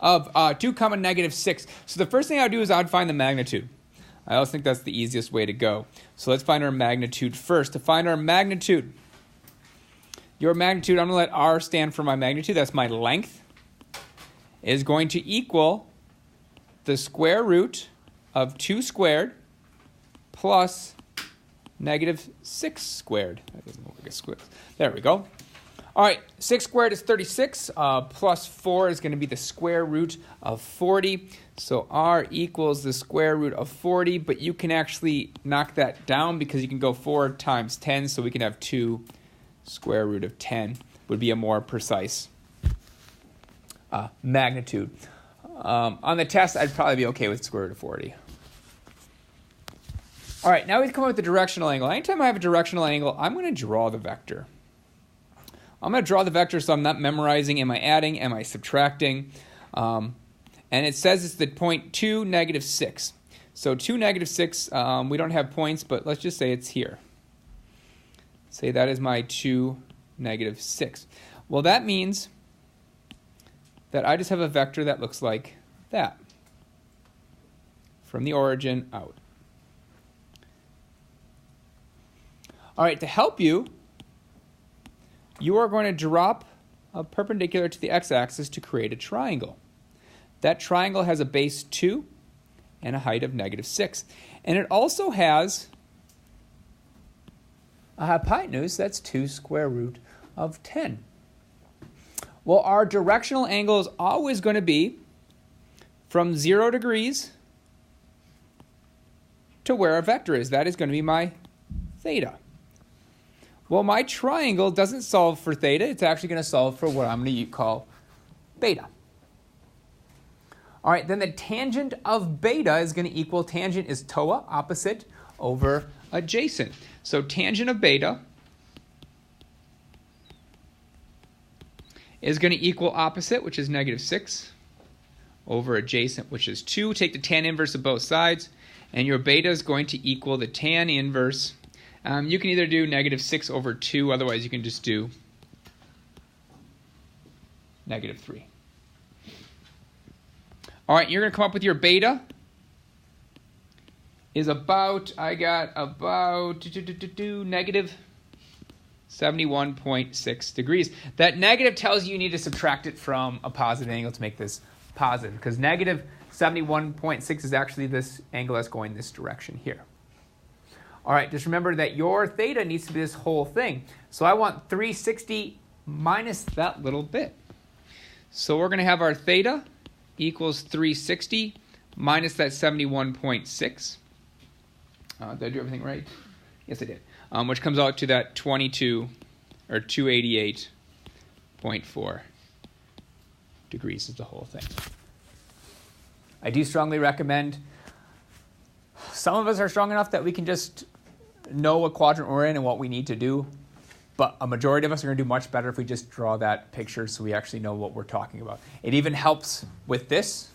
of 2 comma negative 6. So the first thing I would do is I would find the magnitude. I also think that's the easiest way to go. So let's find our magnitude first. To find our magnitude, your magnitude, I'm going to let R stand for my magnitude. That's my length. Is going to equal the square root of 2 squared plus negative 6 squared. That doesn't look like a square. There we go. All right, 6 squared is 36, plus 4 is going to be the square root of 40. So R equals the square root of 40, but you can actually knock that down because you can go 4 times 10, so we can have 2 square root of 10 would be a more precise magnitude. On the test, I'd probably be okay with square root of 40. All right, now we've come up with the directional angle. Anytime I have a directional angle, I'm going to draw the vector. I'm going to draw the vector so I'm not memorizing. Am I adding? Am I subtracting? And it says it's the point 2, negative 6. So 2, negative 6, we don't have points, but let's just say it's here. Say that is my 2, negative 6. Well, that means that I just have a vector that looks like that from the origin out. All right, to help you, you are going to drop a perpendicular to the x-axis to create a triangle. That triangle has a base 2 and a height of negative 6. And it also has a hypotenuse that's 2 square root of 10. Well, our directional angle is always going to be from 0 degrees to where our vector is. That is going to be my theta. Well, my triangle doesn't solve for theta. It's actually going to solve for what I'm going to call beta. All right, then the tangent of beta is going to equal, tangent is TOA, opposite, over adjacent. So tangent of beta is going to equal opposite, which is negative 6, over adjacent, which is 2. Take the tan inverse of both sides, and your beta is going to equal the tan inverse. You can either do negative 6 over 2, otherwise you can just do negative 3. All right, you're going to come up with your beta is about, I got about negative 71.6 degrees. That negative tells you need to subtract it from a positive angle to make this positive, because negative 71.6 is actually this angle that's going this direction here. All right, just remember that your theta needs to be this whole thing. So I want 360 minus that little bit. So we're going to have our theta equals 360 minus that 71.6. Did I do everything right? Yes, I did. Which comes out to that 22 or 288.4 degrees is the whole thing. I do strongly recommend, some of us are strong enough that we can just know what quadrant we're in and what we need to do, but a majority of us are going to do much better if we just draw that picture so we actually know what we're talking about. It even helps with this.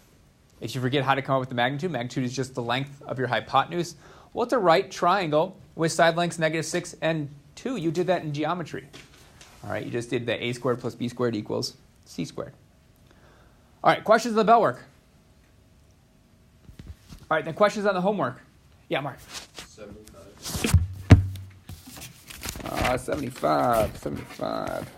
If you forget how to come up with the magnitude, magnitude is just the length of your hypotenuse. Well, it's a right triangle with side lengths negative 6 and 2. You did that in geometry. All right, you just did the a squared plus b squared equals c squared. All right, questions on the bell work? All right, then questions on the homework. Yeah, Mark. 75.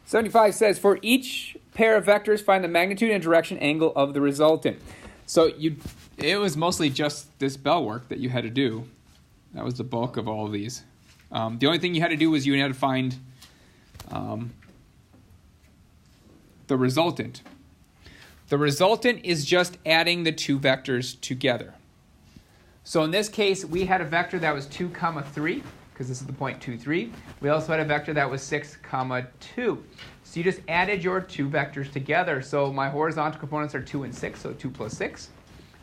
75 says, for each pair of vectors, find the magnitude and direction angle of the resultant. So it was mostly just this bell work that you had to do. That was the bulk of all of these. The only thing you had to do was you had to find the resultant. The resultant is just adding the two vectors together. So in this case, we had a vector that was 2, 3, because this is the point 2, 3. We also had a vector that was 6, 2. So you just added your two vectors together. So my horizontal components are 2 and 6, so 2 plus 6.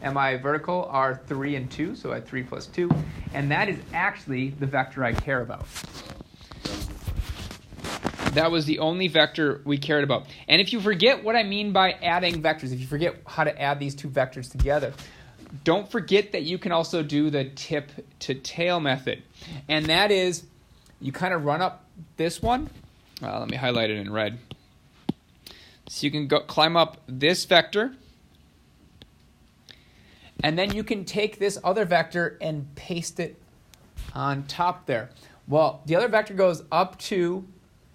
And my vertical are 3 and 2, so I have 3 plus 2. And that is actually the vector I care about. That was the only vector we cared about. And if you forget what I mean by adding vectors, if you forget how to add these two vectors together, don't forget that you can also do the tip to tail method. And that is, you kind of run up this one, Let me highlight it in red. So you can climb up this vector, and then you can take this other vector and paste it on top there. Well, the other vector goes up to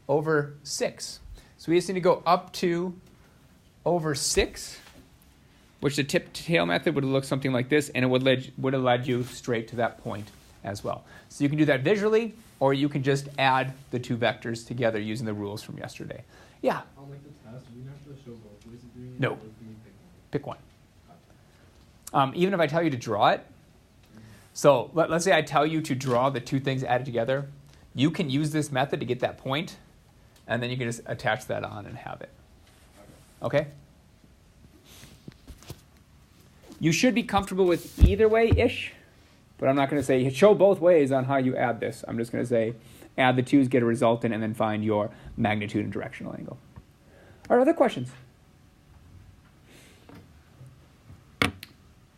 over 6. So we just need to go up to over 6, which the tip-to-tail method would look something like this, and it would have led you straight to that point as well. So you can do that visually, or you can just add the two vectors together using the rules from yesterday. Yeah? On like the test, do we have to show both ways of doing it? No. Or can we Pick one. Even if I tell you to draw it, so let's say I tell you to draw the two things added together, you can use this method to get that point, and then you can just attach that on and have it. Okay? You should be comfortable with either way-ish, but I'm not going to say show both ways on how you add this. I'm just going to say add the twos, get a resultant, and then find your magnitude and directional angle. All right, other questions?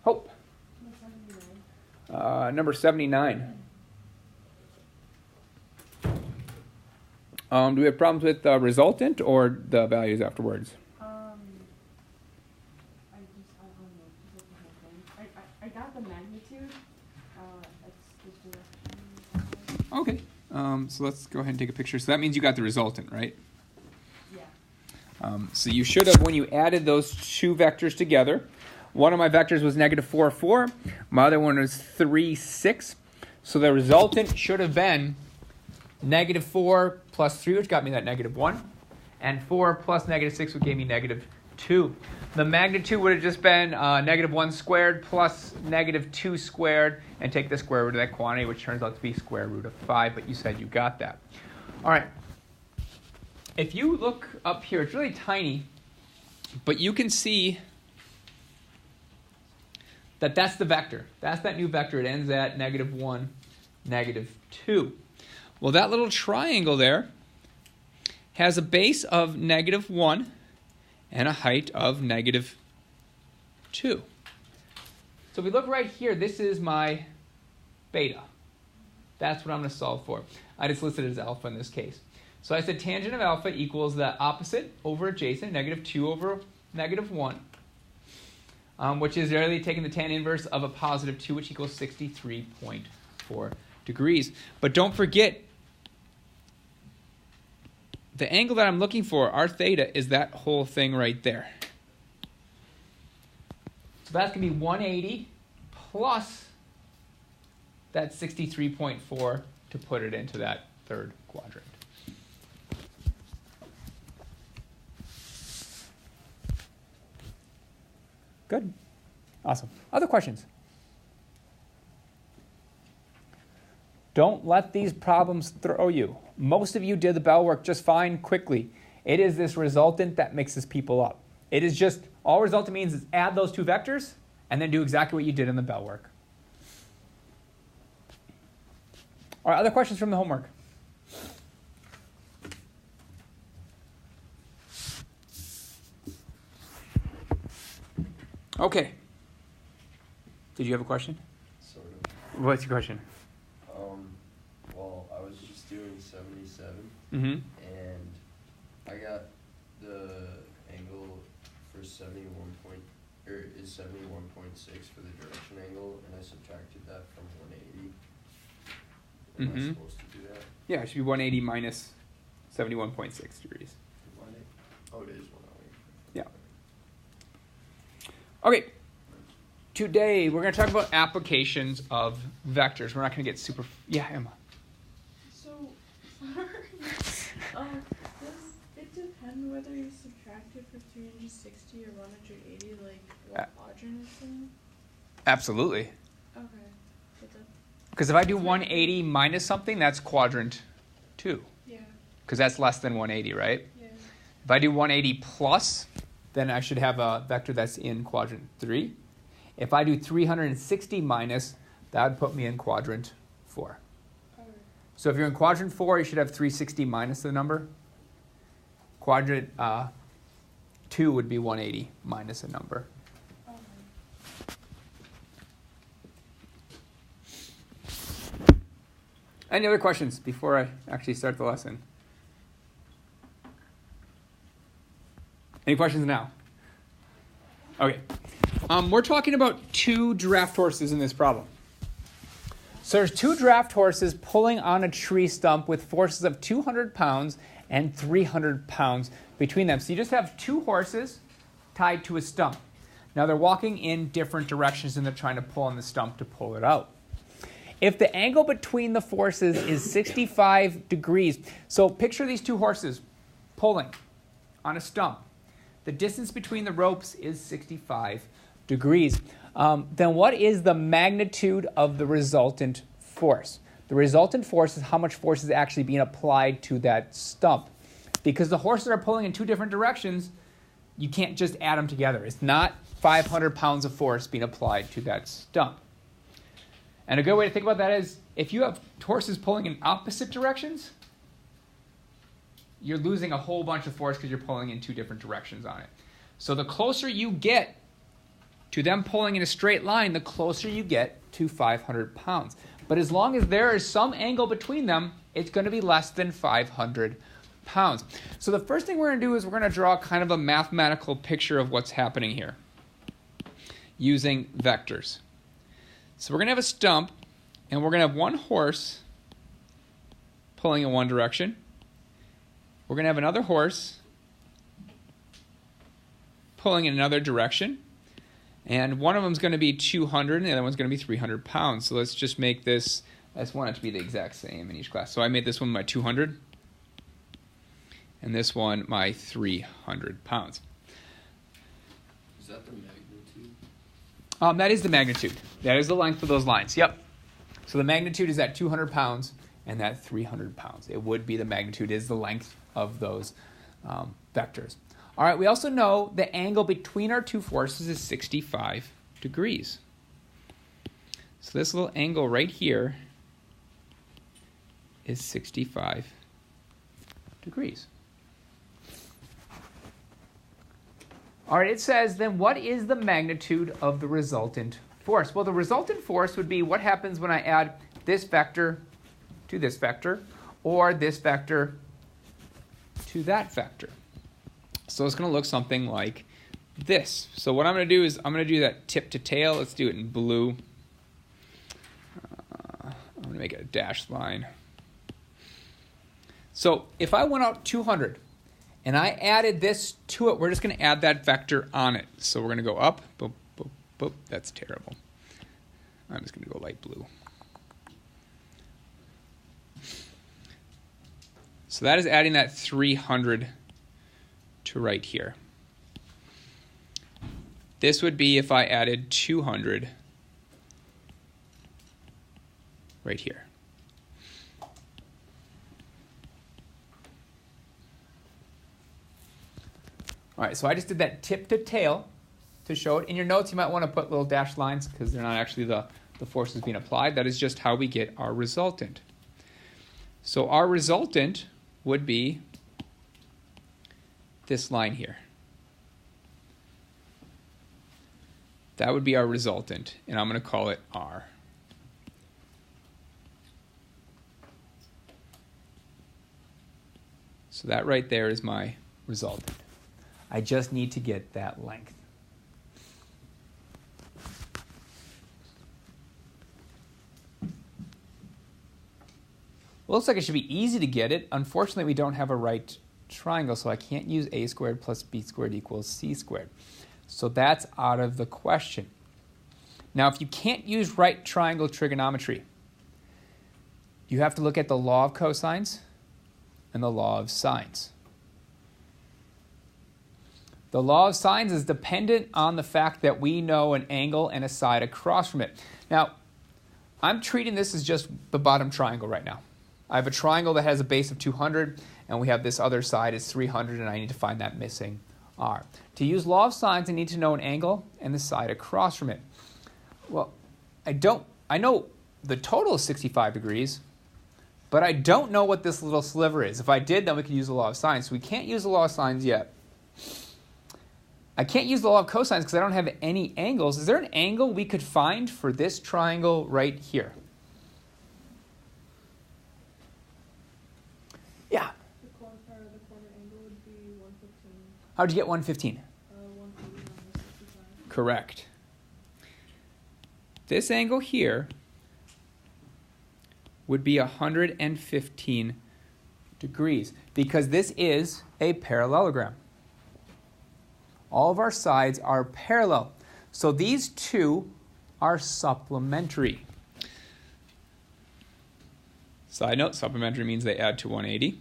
Hope. Number 79. Do we have problems with the resultant or the values afterwards? I got the magnitude. It's the direction. Okay. So let's go ahead and take a picture. So that means you got the resultant, right? Yeah. So you should have, when you added those two vectors together, one of my vectors was negative 4, 4. My other one was 3, 6. So the resultant should have been negative 4 plus 3, which got me that negative 1. And 4 plus negative 6 would give me negative 2. The magnitude would have just been negative 1 squared plus negative 2 squared, and take the square root of that quantity, which turns out to be square root of 5, but you said you got that. All right. If you look up here, it's really tiny, but you can see that that's the vector. That's that new vector. It ends at negative 1, negative 2. Well, that little triangle there has a base of negative 1 and a height of negative 2. So if we look right here, this is my beta. That's what I'm going to solve for. I just listed it as alpha in this case. So I said tangent of alpha equals the opposite over adjacent, negative 2 over negative 1. Which is really taking the tan inverse of a positive 2, which equals 63.4 degrees. But don't forget, the angle that I'm looking for, our theta, is that whole thing right there. So that's going to be 180 plus that 63.4 to put it into that third quadrant. Good. Awesome. Other questions? Don't let these problems throw you. Most of you did the bell work just fine quickly. It is this resultant that mixes people up. It is just, all resultant means is add those two vectors and then do exactly what you did in the bell work. All right, other questions from the homework? Okay. Did you have a question? Sort of. What's your question? Well, I was just doing 77, Mm-hmm. and I got the angle for 71 point, or is 71.6 for the direction angle, and I subtracted that from 180. Am I supposed to do that? Yeah, it should be 180 minus 71.6 degrees. 180. Oh, it is 180. Yeah. Okay. Today, we're going to talk about applications of vectors. We're not going to get super... Yeah, Emma. So, does it depend whether you subtract it for 360 or 180, like what quadrant it's in? Absolutely. Okay. But Because if I do 180 minus something, that's quadrant 2. yeah. Because that's less than 180, right? Yeah. If I do 180 plus, then I should have a vector that's in quadrant 3. If I do 360 minus, that would put me in quadrant 4. Okay. So if you're in quadrant 4, you should have 360 minus the number. Quadrant 2 would be 180 minus a number. Okay. Any other questions before I actually start the lesson? Any questions now? Okay. We're talking about 2 draft horses in this problem. So there's 2 draft horses pulling on a tree stump with forces of 200 pounds and 300 pounds between them. So you just have 2 horses tied to a stump. Now they're walking in different directions and they're trying to pull on the stump to pull it out. If the angle between the forces is 65 degrees, so picture these 2 horses pulling on a stump. The distance between the ropes is 65 degrees. Then what is the magnitude of the resultant force? The resultant force is how much force is actually being applied to that stump. Because the horses are pulling in 2 different directions, you can't just add them together. It's not 500 pounds of force being applied to that stump. And a good way to think about that is if you have horses pulling in opposite directions, you're losing a whole bunch of force because you're pulling in 2 different directions on it. So the closer you get to them pulling in a straight line, the closer you get to 500 pounds. But as long as there is some angle between them, it's going to be less than 500 pounds. So the first thing we're going to do is we're going to draw kind of a mathematical picture of what's happening here using vectors. So we're going to have a stump, and we're going to have one horse pulling in one direction. We're going to have another horse pulling in another direction. And one of them is going to be 200, and the other one's going to be 300 pounds. So let's just make this, I just want it to be the exact same in each class. So I made this one my 200, and this one my 300 pounds. Is that the magnitude? That is the magnitude. That is the length of those lines. Yep. So the magnitude is that 200 pounds and that 300 pounds. It would be the magnitude is the length of those vectors. All right, we also know the angle between our 2 forces is 65 degrees. So this little angle right here is 65 degrees. All right, it says, then what is the magnitude of the resultant force? Well, the resultant force would be what happens when I add this vector to this vector, or this vector to that vector. So it's going to look something like this. So what I'm going to do is I'm going to do that tip to tail. Let's do it in blue. I'm going to make it a dashed line. So if I went out 200 and I added this to it, we're just going to add that vector on it. So we're going to go up. Boop, boop, boop. That's terrible. I'm just going to go light blue. So that is adding that 300 to right here. This would be if I added 200 right here. All right, so I just did that tip to tail to show it. In your notes, you might want to put little dashed lines because they're not actually the forces being applied. That is just how we get our resultant. So our resultant would be this line here. That would be our resultant, and I'm going to call it R. So that right there is my resultant. I just need to get that length. Well, looks like it should be easy to get it. Unfortunately, we don't have a right triangle, so I can't use a squared plus b squared equals c squared. So that's out of the question. Now, if you can't use right triangle trigonometry, you have to look at the law of cosines and the law of sines. The law of sines is dependent on the fact that we know an angle and a side across from it. Now, I'm treating this as just the bottom triangle right now. I have a triangle that has a base of 200, and we have this other side is 300, and I need to find that missing r. To use law of sines, I need to know an angle and the side across from it. Well, I know the total is 65 degrees, but I don't know what this little sliver is. If I did, then we could use the law of sines. So we can't use the law of sines yet. I can't use the law of cosines because I don't have any angles. Is there an angle we could find for this triangle right here? Yeah. The corner angle would be 115. How'd you get 115? 180 minus 65. Correct. This angle here would be 115 degrees because this is a parallelogram. All of our sides are parallel. So these two are supplementary. Side note, supplementary means they add to 180.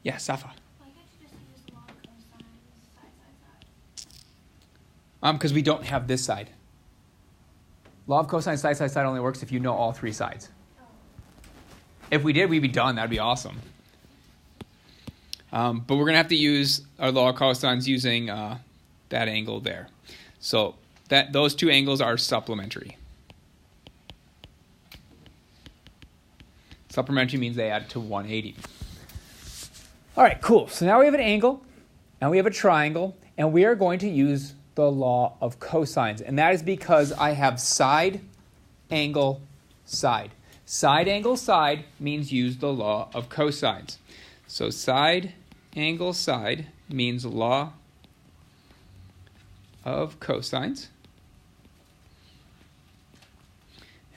Yeah, Safa. Why can't you just use log cosine side? Because we don't have this side. Law of cosine side only works if you know all three sides. Oh. If we did, we'd be done. That'd be awesome. But we're going to have to use our law of cosines using that angle there. So those two angles are supplementary. Supplementary means they add to 180. All right, cool. So now we have an angle, and we have a triangle, and we are going to use the law of cosines. And that is because I have side, angle, side. Side, angle, side means use the law of cosines. So side, angle, side means law of cosines.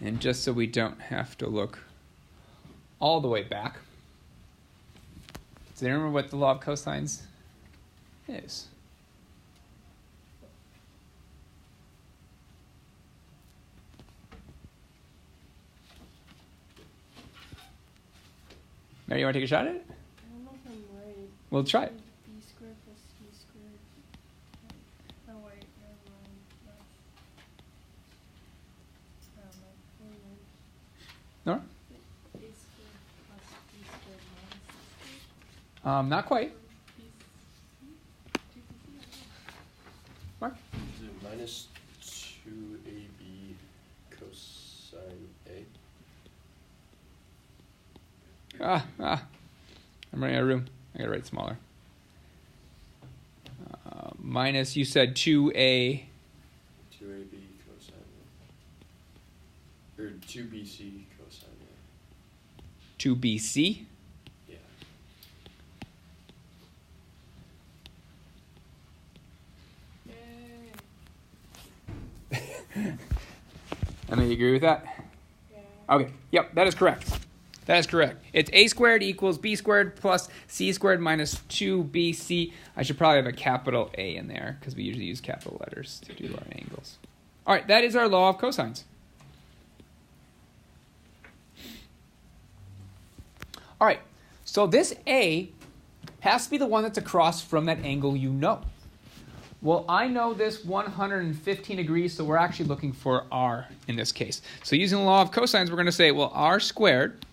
And just so we don't have to look all the way back, does anyone remember what the law of cosines is? Mary, you want to take a shot at it? I don't know if I'm right. We'll try it. B squared plus C squared. Oh wait, never mind. That's, No? A squared plus B squared minus C squared. Not quite. Mark? Is it minus 2AB cosine A? I'm running out of room. I gotta write smaller. Minus, you said 2A. 2AB cosine A. Or 2BC cosine 2BC. A. Yeah. Yay. I mean, you agree with that? Yeah. Okay. Yep, that is correct. That is correct. It's a squared equals b squared plus c squared minus 2bc. I should probably have a capital A in there because we usually use capital letters to do our angles. All right, that is our law of cosines. All right, so this A has to be the one that's across from that angle you know. Well, I know this 115 degrees, so we're actually looking for r in this case. So using the law of cosines, we're going to say, well, r squared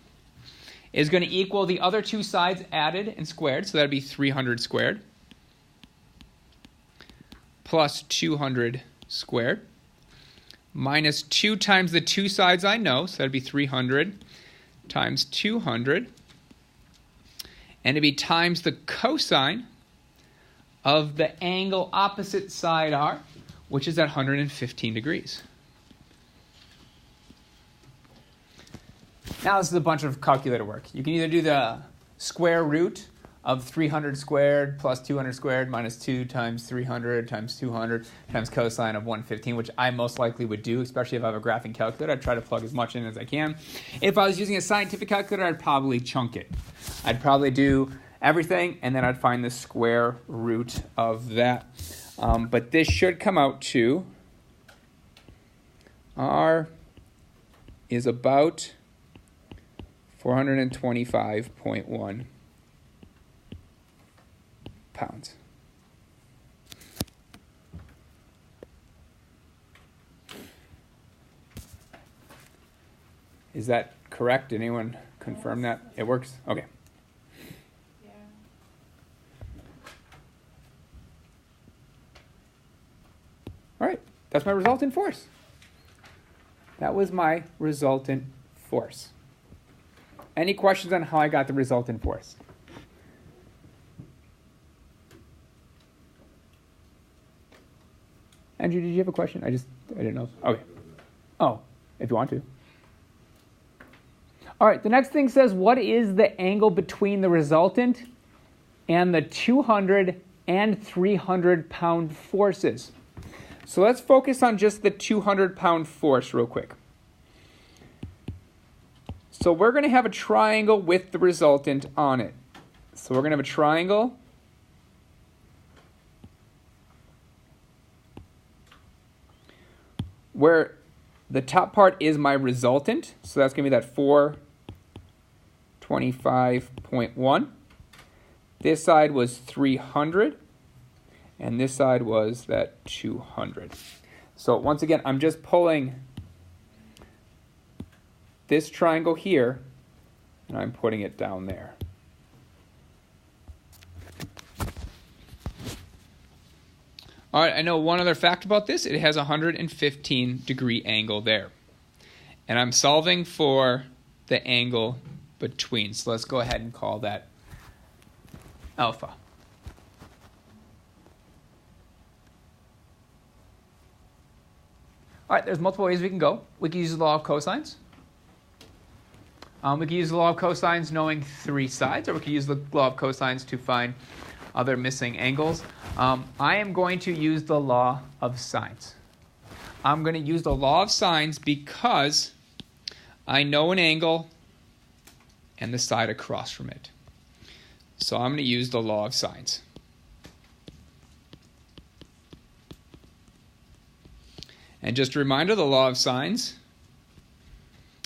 is going to equal the other two sides added and squared, so that would be 300 squared plus 200 squared minus 2 times the two sides I know, so that would be 300 times 200, and it'd be times the cosine of the angle opposite side r, which is at 115 degrees. Now this is a bunch of calculator work. You can either do the square root of 300 squared plus 200 squared minus 2 times 300 times 200 times cosine of 115, which I most likely would do, especially if I have a graphing calculator. I'd try to plug as much in as I can. If I was using a scientific calculator, I'd probably chunk it. I'd probably do everything, and then I'd find the square root of that. But this should come out to r is about 425.1 pounds. Is that correct? Did anyone confirm that? It works? Okay. Yeah. All right. That's my resultant force. That was my resultant force. Any questions on how I got the resultant force? Andrew, did you have a question? I didn't know. Okay. Oh, if you want to. All right, the next thing says, what is the angle between the resultant and the 200 and 300-pound forces. So let's focus on just the 200-pound force real quick. So we're going to have a triangle with the resultant on it. So we're going to have a triangle where the top part is my resultant. So that's going to be that 425.1. This side was 300. And this side was that 200. So once again, I'm just pulling this triangle here, and I'm putting it down there. All right, I know one other fact about this. It has a 115-degree angle there. And I'm solving for the angle between. So let's go ahead and call that alpha. All right, there's multiple ways we can go. We can use the law of cosines. We can use the law of cosines knowing three sides, or we can use the law of cosines to find other missing angles. I am going to use the law of sines. I'm going to use the law of sines because I know an angle and the side across from it. So I'm going to use the law of sines. And just a reminder, the law of sines,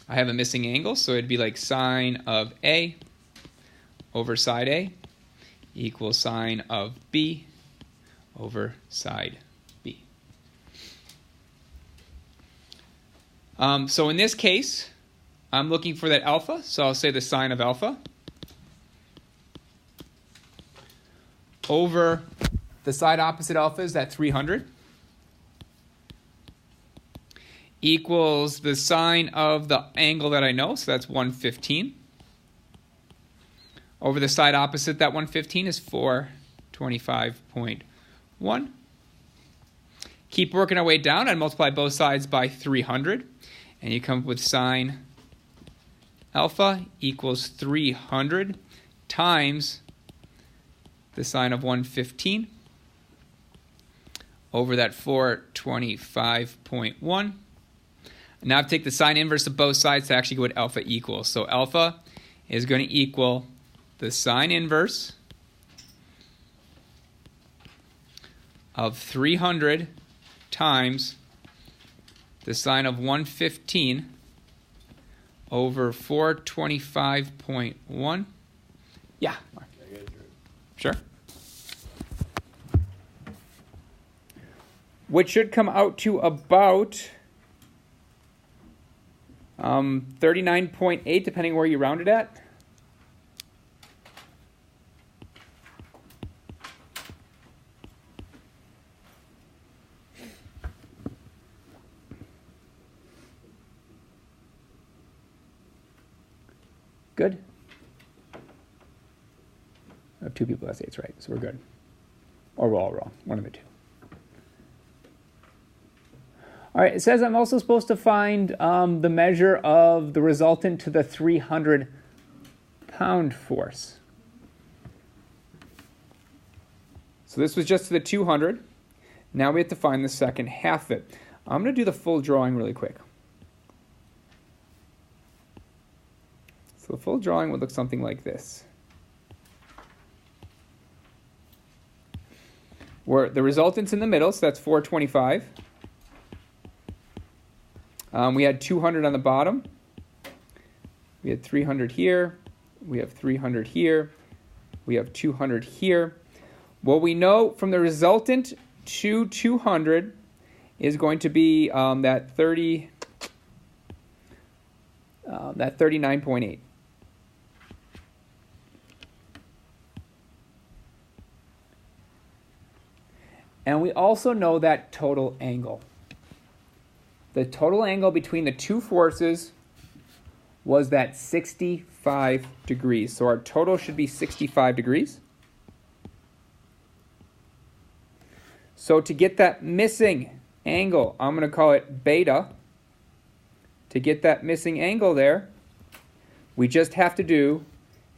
I have a missing angle, so it'd be like sine of A over side A equals sine of B over side B. So in this case, I'm looking for that alpha, so I'll say the sine of alpha over the side opposite alpha is that 300. Equals the sine of the angle that I know, so that's 115. Over the side opposite that 115 is 425.1. Keep working our way down and multiply both sides by 300. And you come up with sine alpha equals 300 times the sine of 115 over that 425.1. Now I have to take the sine inverse of both sides to actually get what alpha equals. So alpha is going to equal the sine inverse of 300 times the sine of 115 over 425.1. Yeah, Mark. Sure. Which should come out to about 39.8, depending where you round it at. Good. I have two people that say it's right, so we're good. Or we're all wrong, one of the two. All right, it says I'm also supposed to find the measure of the resultant to the 300-pound force. So this was just to the 200. Now we have to find the second half of it. I'm going to do the full drawing really quick. So the full drawing would look something like this, where the resultant's in the middle, so that's 425. We had 200 on the bottom. We had 300 here. We have 300 here. We have 200 here. What we know from the resultant to 200 is going to be that 39.8. And we also know that total angle. The total angle between the two forces was that 65 degrees. So our total should be 65 degrees. So to get that missing angle, I'm going to call it beta. To get that missing angle there, we just have to do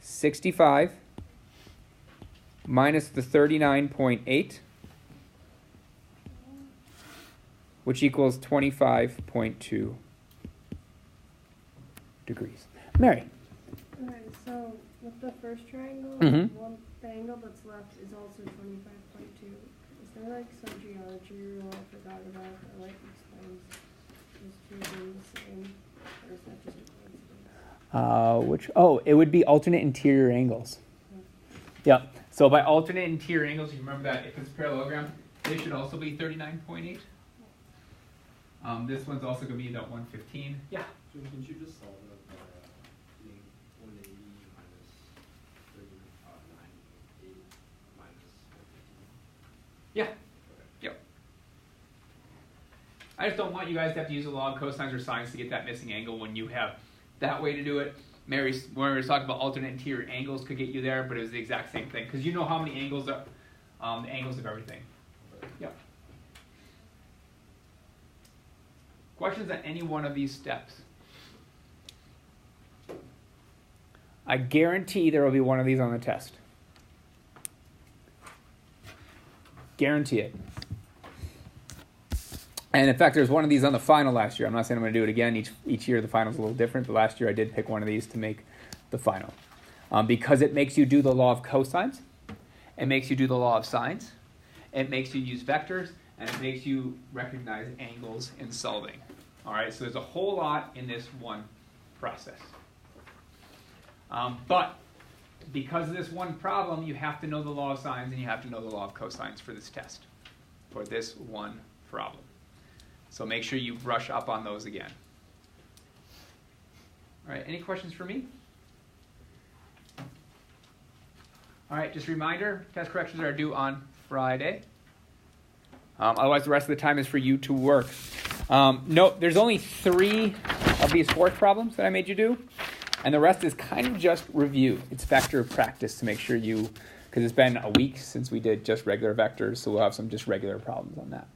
65 minus the 39.8, which equals 25.2 degrees. Mary. Okay, so with the first triangle, Mhm. the angle that's left is also 25.2. Is there like some geometry rule I forgot about that like explains those two being the same? Or is that just a coincidence? It would be alternate interior angles. Yeah. So by alternate interior angles, you remember that if it's parallelogram, they should also be 39.8. This one's also going to be about 115. Yeah. So can you just solve it by being 180 minus 39.8 minus 115? Yeah. Yep. I just don't want you guys to have to use the law of cosines or sines to get that missing angle when you have that way to do it. Mary's, when we were talking about alternate interior angles could get you there, but it was the exact same thing because you know how many angles are, the angles of everything. Yep. Questions on any one of these steps? I guarantee there will be one of these on the test. Guarantee it. And in fact, there's one of these on the final last year. I'm not saying I'm going to do it again. Each year the final's a little different, but last year I did pick one of these to make the final. Because it makes you do the law of cosines, it makes you do the law of sines, it makes you use vectors, and it makes you recognize angles in solving. All right, so there's a whole lot in this one process. But because of this one problem, you have to know the law of sines and you have to know the law of cosines for this test, for this one problem. So make sure you brush up on those again. All right, any questions for me? All right, just a reminder, test corrections are due on Friday. Otherwise, the rest of the time is for you to work. Note, there's only 3 of these 4 problems that I made you do, and the rest is kind of just review. It's vector practice to make sure you, because it's been a week since we did just regular vectors, so we'll have some just regular problems on that.